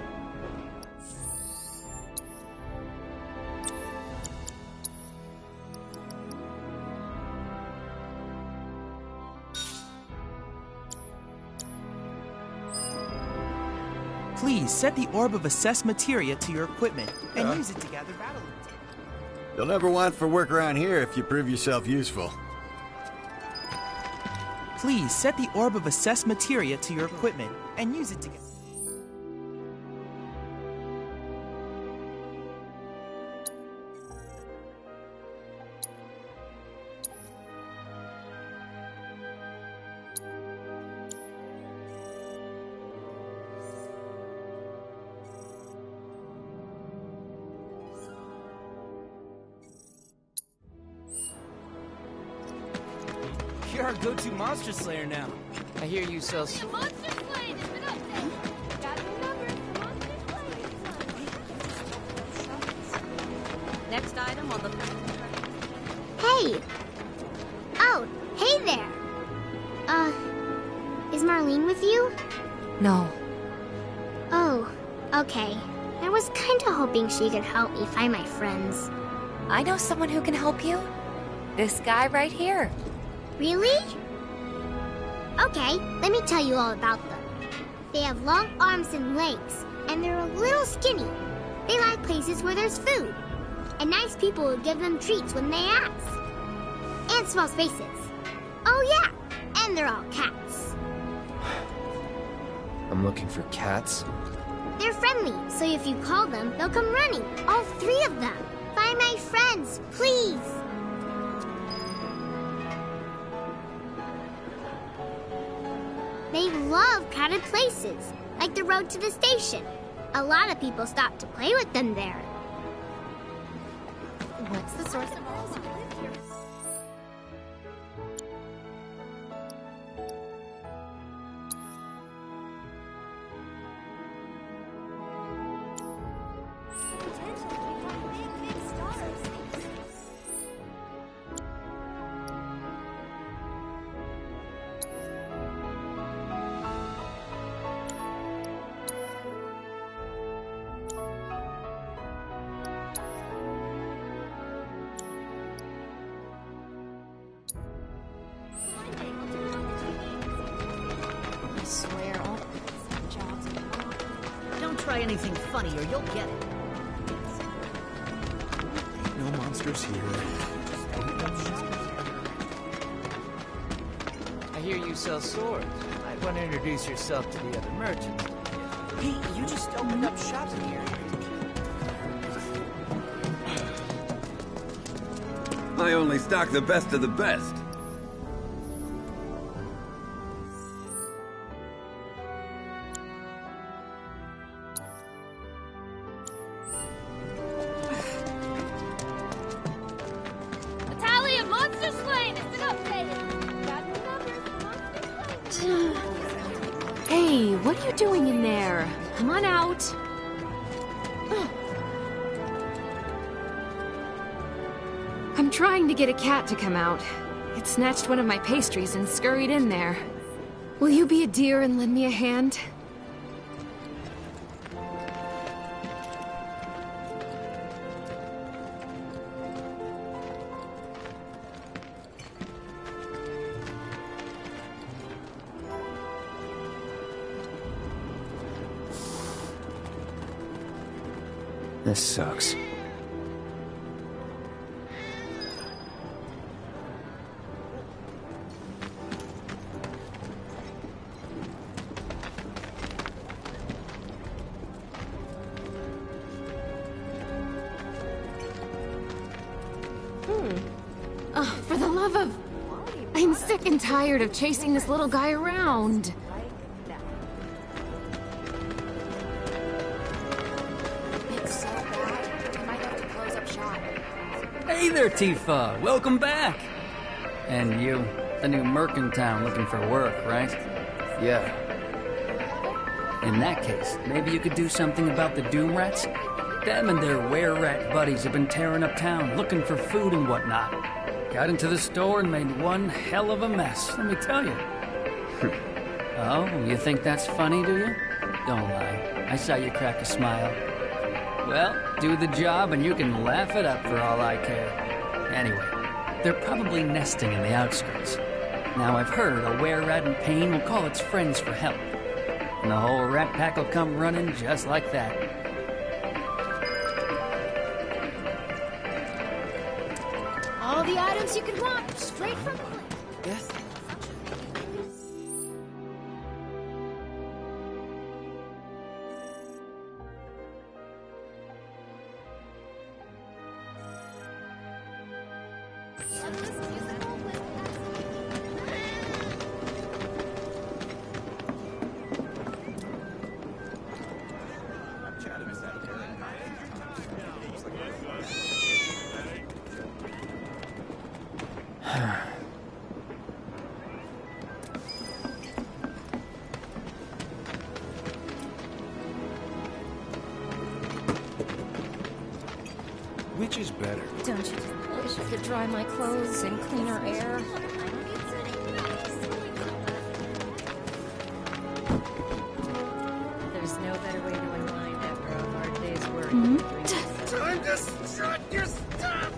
Please set the orb of assess materia to your equipment and use it to gather battle intel. You'll never want for work around here if you prove yourself useful. Please set the orb of assess materia to your equipment and use it to gather. You're our go-to monster slayer now. I hear you sell... Monster slaying is an update! Gotta remember, monster slaying. Next item on the... Hey! Oh, hey there! Is Marlene with you? No. Oh, okay. I was kinda hoping she could help me find my friends. I know someone who can help you. This guy right here. Really? Okay, let me tell you all about them. They have long arms and legs, and they're a little skinny. They like places where there's food, and nice people will give them treats when they ask. And small spaces. Oh yeah, and they're all cats. I'm looking for cats? They're friendly, so if you call them, they'll come running. All 3 of them. Find my friends, please. They love crowded places, like the road to the station. A lot of people stop to play with them there. What's the source of all of I swear, all jobs. Don't try anything funny or you'll get it. No monsters here. I hear you sell swords. Might want to introduce yourself to the other merchants. Hey, you just opened up shop in here. I only stock the best of the best. Hey, what are you doing in there? Come on out. I'm trying to get a cat to come out. It snatched one of my pastries and scurried in there. Will you be a dear and lend me a hand? This sucks. For the love of... I'm sick and tired of chasing this little guy around. It's so bad, I might have to close up shop. Hey there, Tifa. Welcome back. And you, the new merc in town looking for work, right? Yeah. In that case, maybe you could do something about the Doom Rats? Them and their were-rat buddies have been tearing up town, looking for food and whatnot. Got into the store and made one hell of a mess, let me tell you. Oh, you think that's funny, do you? Don't lie. I saw you crack a smile. Well, do the job and you can laugh it up for all I care. Anyway, they're probably nesting in the outskirts. Now I've heard a were-rat in pain will call its friends for help. And the whole rat pack will come running just like that. All the items you could want, straight from the plate. Yes. Which is better? Don't you wish I could dry my clothes in cleaner air? There's no better way to unwind after a hard day's work. Time to strut your stuff!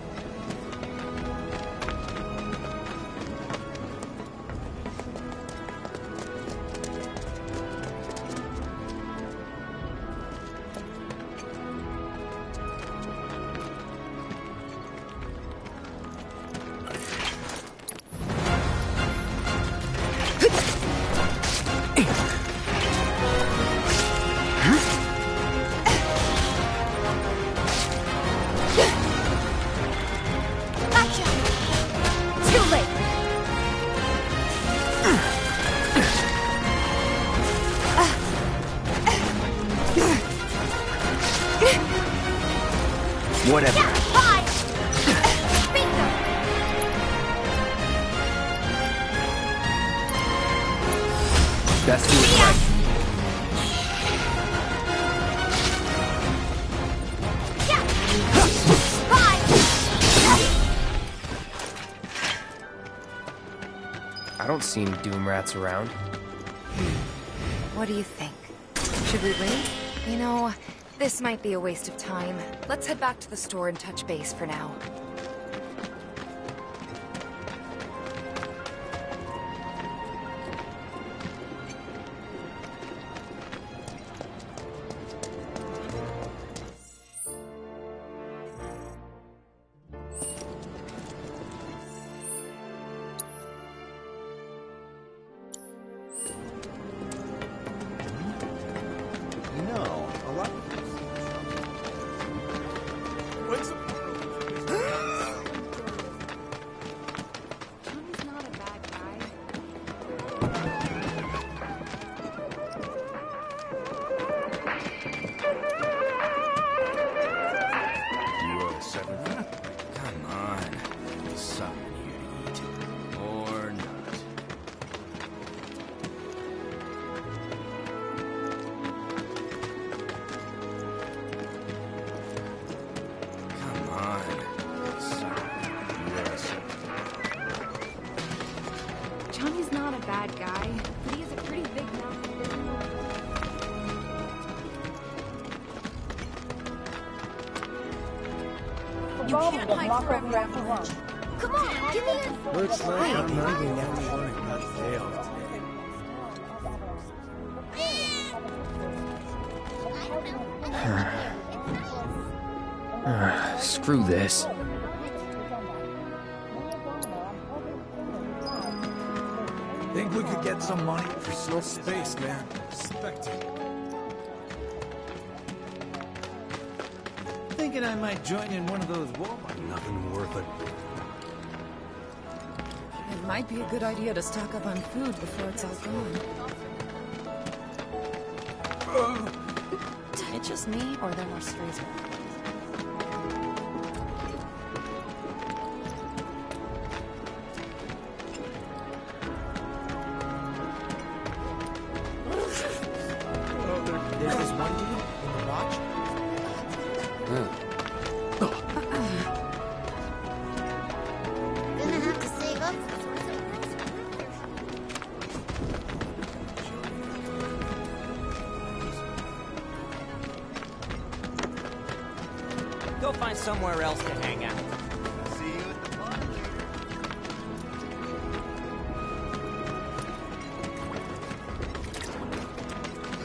Whatever. That's too right. I don't see any Doom Rats around. What do you think? Should we wait? You know, this might be a waste of time. Let's head back to the store and touch base for now. No, a lot. What's You can't hide forever. Come on, give me a... Looks like I'm leaving everyone got failed. Screw this. Think we could get some money for slow space, man. Spectate. Thinking I might join in one of those Walmart. Nothing worth it. It might be a good idea to stock up on food before it's all gone. It's just me, or there are more strays around? There's this one dude in the watch. Gonna have to save up. Go find somewhere else to hang out. See you at the bar later.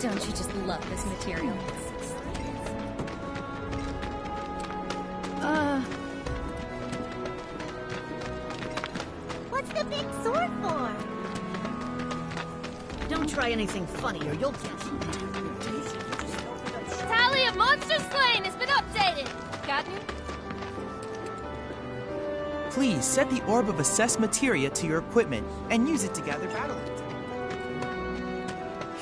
Don't you just love this material? What's the big sword for? Don't try anything funny or you'll get... Tally of monsters slain has been updated. Got me? Please set the Orb of Assess Materia to your equipment and use it to gather battle intel.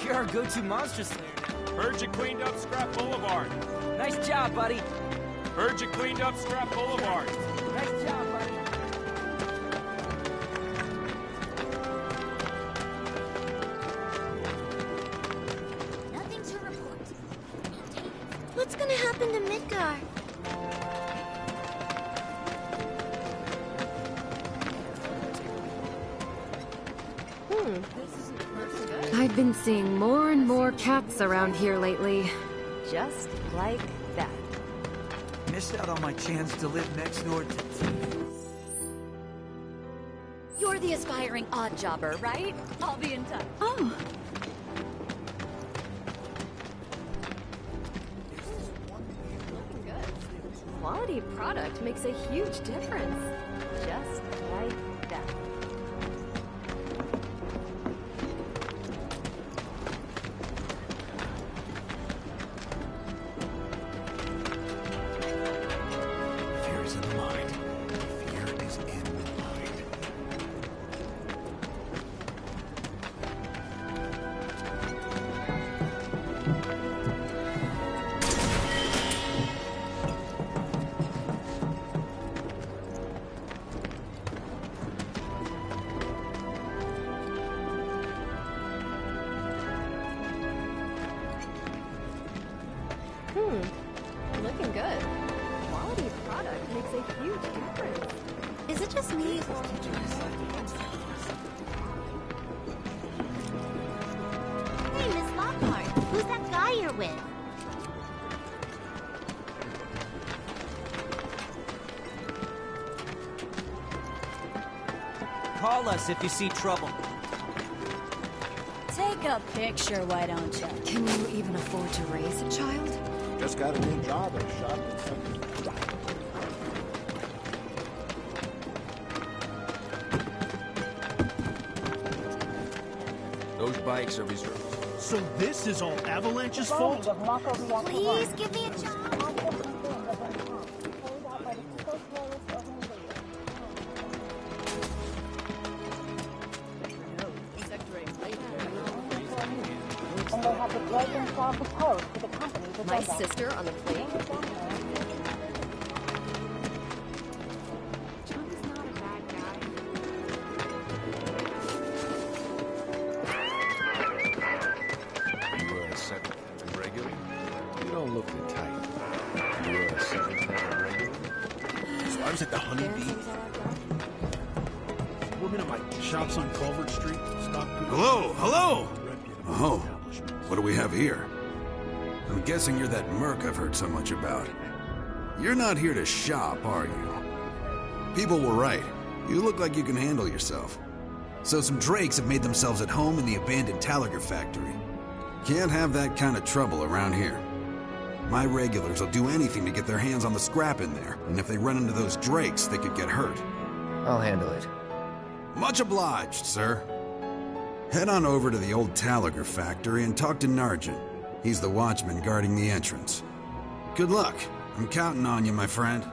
You're our go-to monster slayer now. Heard you cleaned up Scrap Boulevard. Nice job, buddy. Heard you cleaned up Scrap Boulevard. Nice job, buddy. Nothing to report. What's gonna happen to Midgar? I've been seeing more and more cats around here lately. Just like that. Missed out on my chance to live next door to... You're the aspiring odd jobber, right? I'll be in touch. Oh. Quality product makes a huge difference. Just like that. Fear is in the mind. Fear is in the mind. Looking good. Quality product makes a huge difference. Is it just me? Hey, Miss Lockhart, who's that guy you're with? Call us if you see trouble. Take a picture, why don't you? Can you even afford to raise a child? Just got a new job at a shop in Those bikes are reserved. So this is all Avalanche's fault? Please give me a job. And they have to drag themselves opposed to the company that my sister on the plane? John's not a bad guy. You are a 7th regular? You don't look the type. You are a 7th regular? So I was at the Honeybee. Woman at my shops on Culvert Street. Hello, hello! Oh, what do we have here? I'm guessing you're that merc I've heard so much about. You're not here to shop, are you? People were right. You look like you can handle yourself. So some drakes have made themselves at home in the abandoned Talager factory. Can't have that kind of trouble around here. My regulars will do anything to get their hands on the scrap in there, and if they run into those drakes, they could get hurt. I'll handle it. Much obliged, sir. Head on over to the old Talager factory and talk to Narjan. He's the watchman guarding the entrance. Good luck. I'm counting on you, my friend.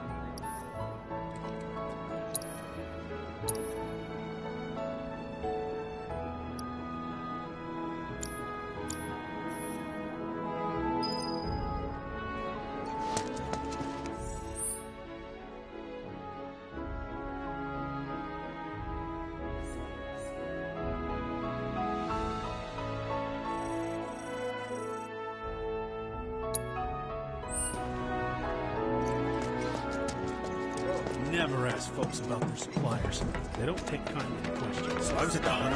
Never ask folks about their suppliers. They don't take kindly to questions. So I was at the hunt.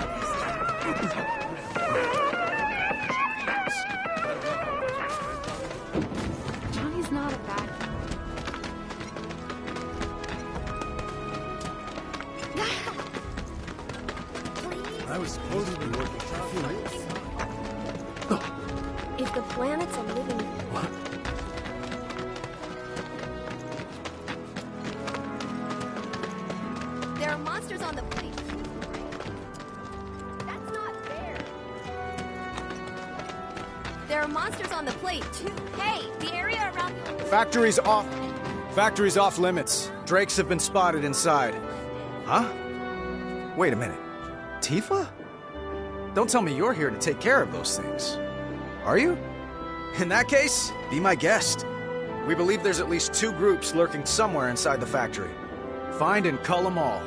Johnny's not a bad I was supposed to be working for If the planet's a living... What? There are monsters on the plate. That's not fair. There are monsters on the plate, too. Hey, the area around... Factory's off limits. Drakes have been spotted inside. Huh? Wait a minute. Tifa? Don't tell me you're here to take care of those things. Are you? In that case, be my guest. We believe there's at least 2 groups lurking somewhere inside the factory. Find and cull them all.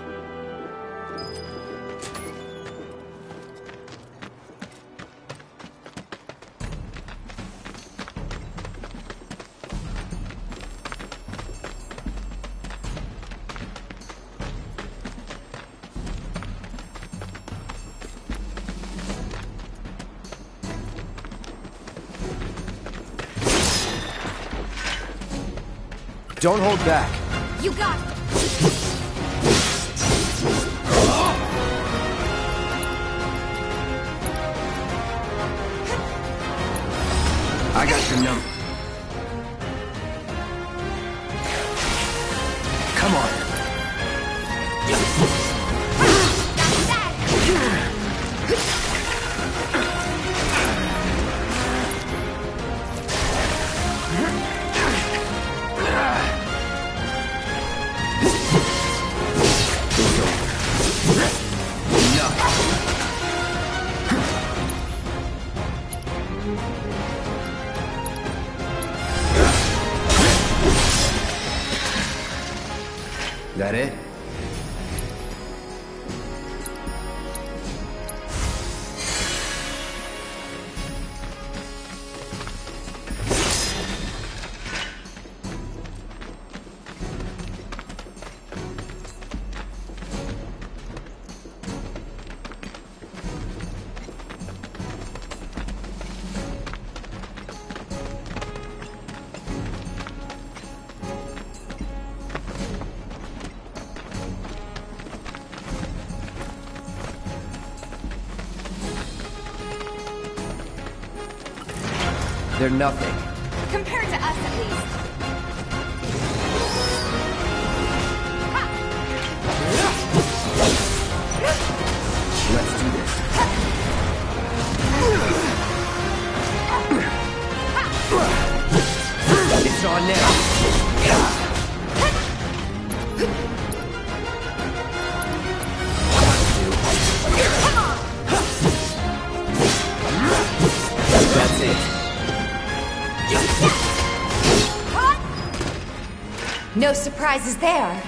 Don't hold back. You got it. I got your number. Come on. That it? They're nothing. Compared to us, at least. Let's do this. It's on now. That's it. No surprises there.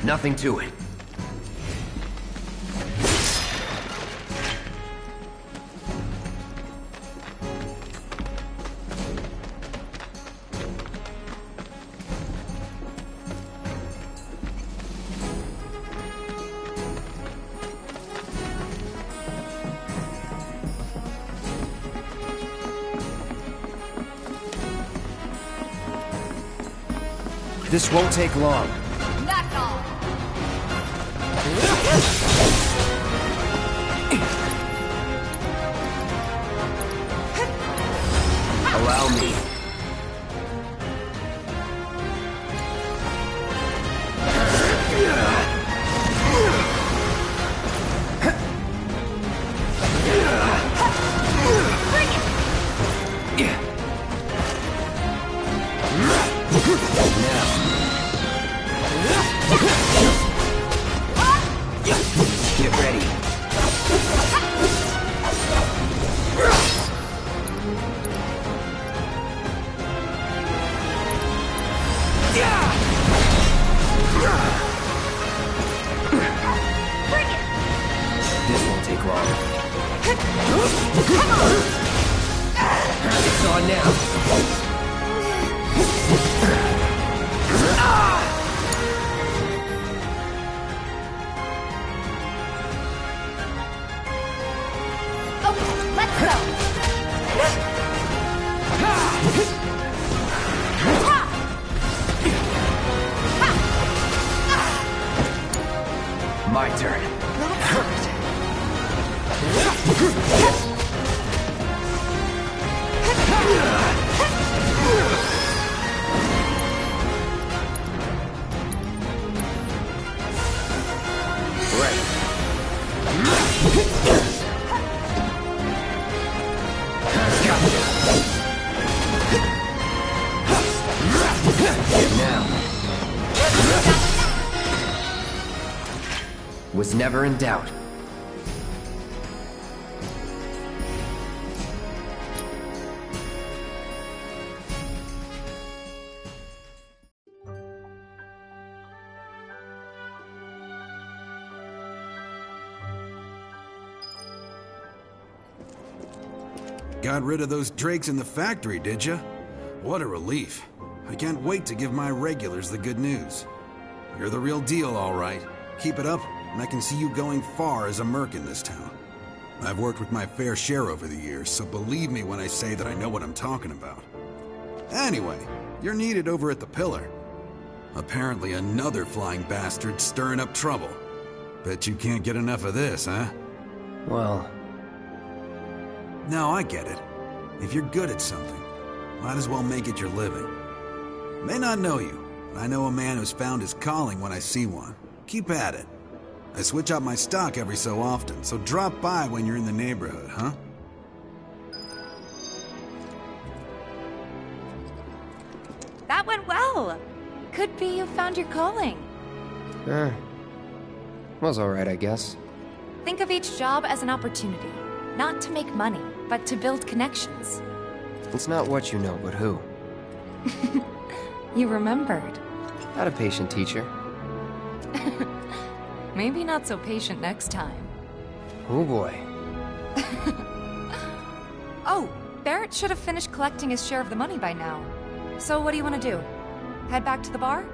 Nothing to it. This won't take long. Knock off. Allow me. Get ready. This won't take long. It's on now. Let's go. My turn. Was never in doubt. Got rid of those drakes in the factory, did ya? What a relief. I can't wait to give my regulars the good news. You're the real deal, all right. Keep it up, and I can see you going far as a merc in this town. I've worked with my fair share over the years, so believe me when I say that I know what I'm talking about. Anyway, you're needed over at the Pillar. Apparently another flying bastard stirring up trouble. Bet you can't get enough of this, huh? Well... No, I get it. If you're good at something, might as well make it your living. May not know you, but I know a man who's found his calling when I see one. Keep at it. I switch out my stock every so often, so drop by when you're in the neighborhood, huh? That went well. Could be you found your calling. Was alright, I guess. Think of each job as an opportunity. Not to make money, but to build connections. It's not what you know, but who. You remembered. Not a patient teacher. Maybe not so patient next time. Oh boy. Oh, Barrett should have finished collecting his share of the money by now. So what do you want to do? Head back to the bar?